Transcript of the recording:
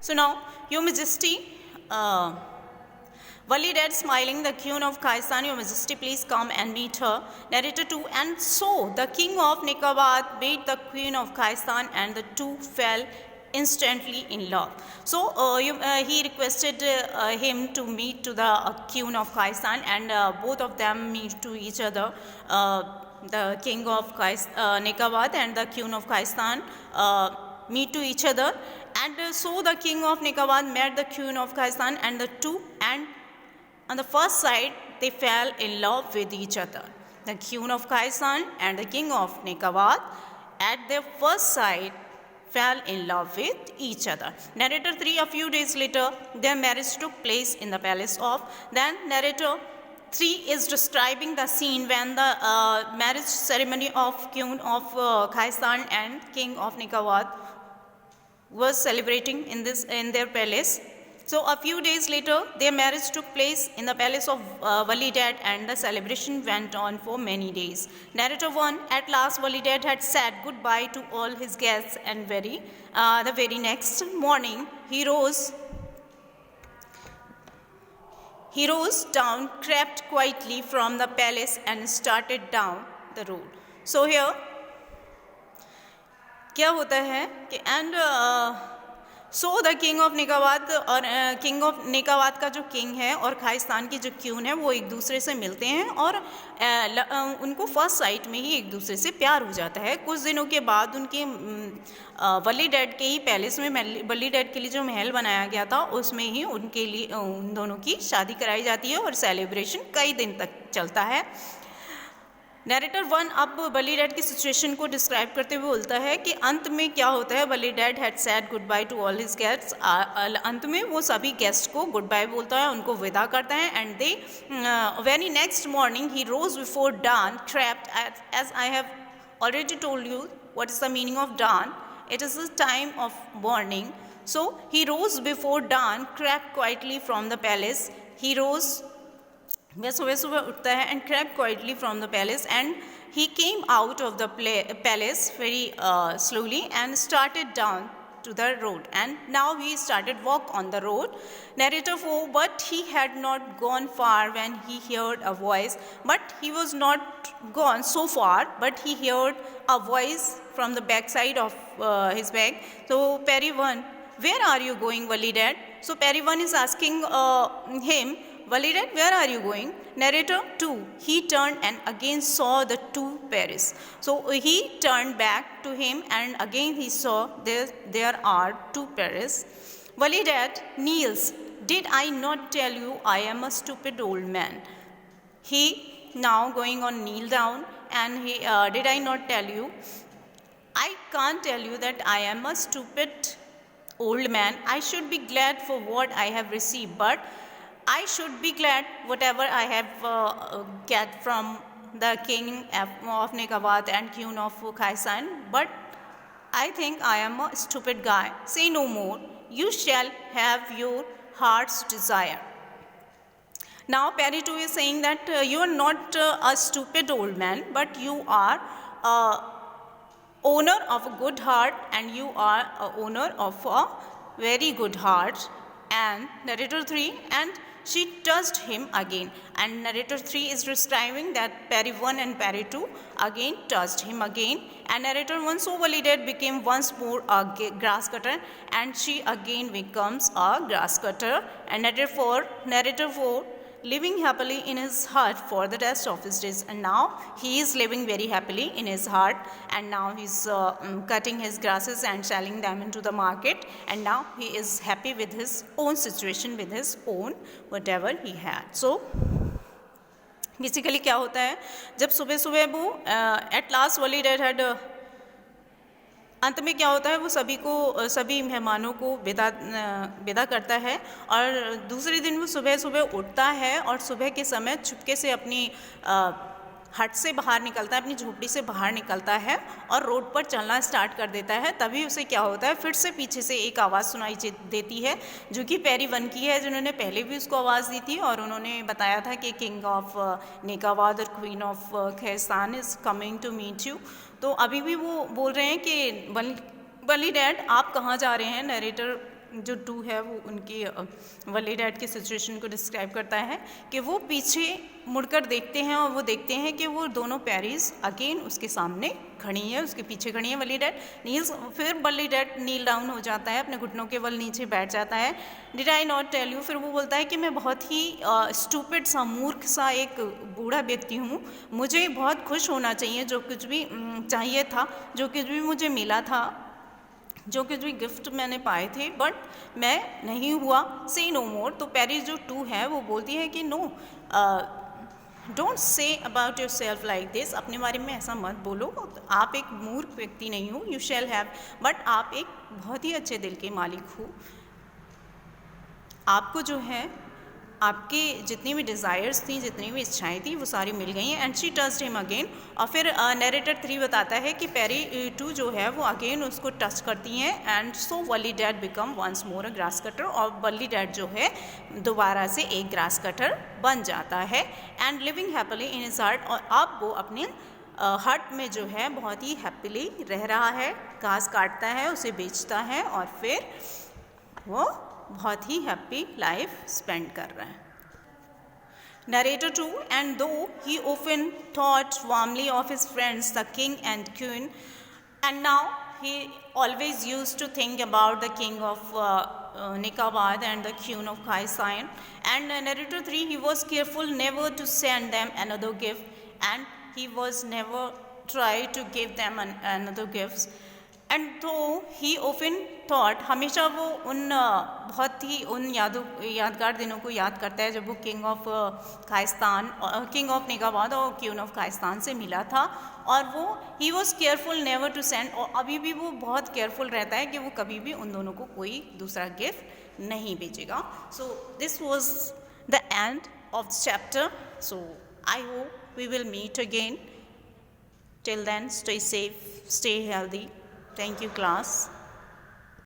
So now, Your Majesty, Walidad smiling, the Queen of Khaistan, Your Majesty, please come and meet her. Narrator 2. And so the King of Nekawat made the Queen of Khaistan, and the two fell instantly in love. So he requested him to meet to the Queen of Khaistan, and both of them meet to each other. The King of Nekawat and the Queen of Khaistan meet to each other, and so the King of Nekawat met the Queen of Khaistan, and the two, and on the first sight they fell in love with each other. The Queen of Khaistan and the King of Nekawat at their first sight fell in love with each other. Narrator 3. A few days later their marriage took place in the palace of. Then narrator 3 is describing the scene when the marriage ceremony of Queen of Khaistan and King of Nekawat was celebrating in their palace. So a few days later their marriage took place in the palace of Walidad, and the celebration went on for many days. Narrator 1. At last Walidad had said goodbye to all his guests, and the very next morning he rose down, crept quietly from the palace, and started down the road. So here क्या होता है कि so the king of नेकावात, और king of नेकावात का जो king है और खाइस्तान की जो क्यून है वो एक दूसरे से मिलते हैं, और उनको फर्स्ट साइट में ही एक दूसरे से प्यार हो जाता है. कुछ दिनों के बाद उनके वलीडैड के ही पैलेस में वलीडैड के लिए जो महल बनाया गया था उसमें ही उनके लिए उन दोनों की शादी कराई जाती है, और सेलिब्रेशन कई दिन तक चलता है. नैरेटर 1 अब वलीडैड की सिचुएशन को डिस्क्राइब करते हुए बोलता है कि अंत में क्या होता है. वलीडैड had said goodbye to all his guests. अंत में वो सभी गेस्ट को गुड बाय बोलता है, उनको विदा करता है. And the very next morning he rose before dawn, crept, as I have already told you what is the meaning of dawn. It is the time of morning. So he rose before dawn, crept quietly from the palace. He rose, वह सुबह सुबह उठता है, and crept quietly from the palace, and he came out of the palace very slowly and started down to the road, and now he started walk on the road. Narrator 4. But he had not gone far when he heard a voice. But he was not gone so far, but he heard a voice from the backside of his bag. So Peri 1, where are you going, Walidad? So Peri 1 is asking him, Walidad, where are you going? Narrator 2. He turned and again saw the two Peris. So he turned back to him, and again he saw there are two Peris. Walidad kneels. Did I not tell you I am a stupid old man? He now going on kneel down, and he did I not tell you? I can't tell you that I am a stupid old man. I should be glad for what I have received, but I should be glad whatever I have get from the king of Nekawat and Queen of Khaistan, but I think I am a stupid guy. Say no more. You shall have your heart's desire. Now Peri 2 is saying that you are not a stupid old man, but you are owner of a good heart, and you are a owner of a very good heart. And narrator 3, and she touched him again. And narrator 3 is describing that Peri 1 and Peri 2 again touched him again. And narrator 1, so Walidad became once more a grass cutter, and she again becomes a grass cutter. And narrator 4, living happily in his heart for the rest of his days. And now he is living very happily in his heart, and now he's cutting his grasses and selling them into the market, and now he is happy with his own situation, with his own whatever he had. So basically क्या होता है, जब सुबह सुबह वो at last वलीडैड had, अंत में क्या होता है, वो सभी मेहमानों को विदा करता है, और दूसरे दिन वो सुबह सुबह उठता है, और सुबह के समय चुपके से अपनी हट से बाहर निकलता है, अपनी झोपड़ी से बाहर निकलता है, और रोड पर चलना स्टार्ट कर देता है. तभी उसे क्या होता है, फिर से पीछे से एक आवाज़ सुनाई देती है, जो कि पेरी 1 की है, जिन्होंने पहले भी उसको आवाज़ दी थी, और उन्होंने बताया था कि किंग ऑफ नेकावाद और क्वीन ऑफ खैस्तान is coming to meet you. तो अभी भी वो बोल रहे हैं कि वलीडैड आप कहाँ जा रहे हैं. नरेटर जो 2 है वो उनकी वली डैड की सिचुएशन को डिस्क्राइब करता है कि वो पीछे मुड़कर देखते हैं और वो देखते हैं कि वो दोनों पैरीज अगेन उसके सामने खड़ी है, उसके पीछे खड़ी है वली डैड। नील्स फिर वली डैड नील डाउन हो जाता है, अपने घुटनों के बल नीचे बैठ जाता है। Did I not tell you, फिर वो बोलता है कि मैं बहुत ही स्टूपिड सा, मूर्ख सा एक बूढ़ा व्यक्ति हूँ, मुझे बहुत खुश होना चाहिए, जो कुछ भी चाहिए था, जो कुछ भी मुझे मिला था, जो कुछ भी गिफ्ट मैंने पाए थे, बट मैं नहीं हुआ। से नो मोर। तो पैरिस जो 2 है वो बोलती है कि no, don't say about yourself like this, अपने बारे में ऐसा मत बोलो, आप एक मूर्ख व्यक्ति नहीं हो, यू शैल हैव, बट आप एक बहुत ही अच्छे दिल के मालिक हो, आपको जो है आपके जितनी भी डिज़ायर्स थी, जितनी भी इच्छाएं थी, वो सारी मिल गई हैं। And she touched him again. और फिर नरेटर 3 बताता है कि पैरी 2 जो है वो अगेन उसको टच करती हैं, and so wally dad become once more a grass cutter, और वली डैड जो है दोबारा से एक ग्रास कटर बन जाता है। And living happily in his heart, और अब वो अपने हट में जो है बहुत ही हैप्पीली रह रहा है, घास काटता है, उसे बेचता है, और फिर वो बहुत ही हैप्पी लाइफ स्पेंड कर रहा है। Narrator 2, and though he often thought warmly of his friends, the king and queen, and now he always used to think about the king of Nikawad and the queen of Khaisyan. And Narrator 3, he was careful never to send them another gift, and he was never tried to give them another gifts. And तो ही often thought, हमेशा वो उन बहुत ही उन यादगार दिनों को याद करता है जब वो king of Khaistan, king of Nigavad और क्वीन ऑफ खाइस्तान से मिला था, और वो he was careful never to send, और अभी भी वो बहुत केयरफुल रहता है कि वो कभी भी उन दोनों को कोई दूसरा गिफ्ट नहीं भेजेगा। So this was the end of the chapter. So I hope we will meet again. Till then, stay safe, stay healthy. Thank you, class.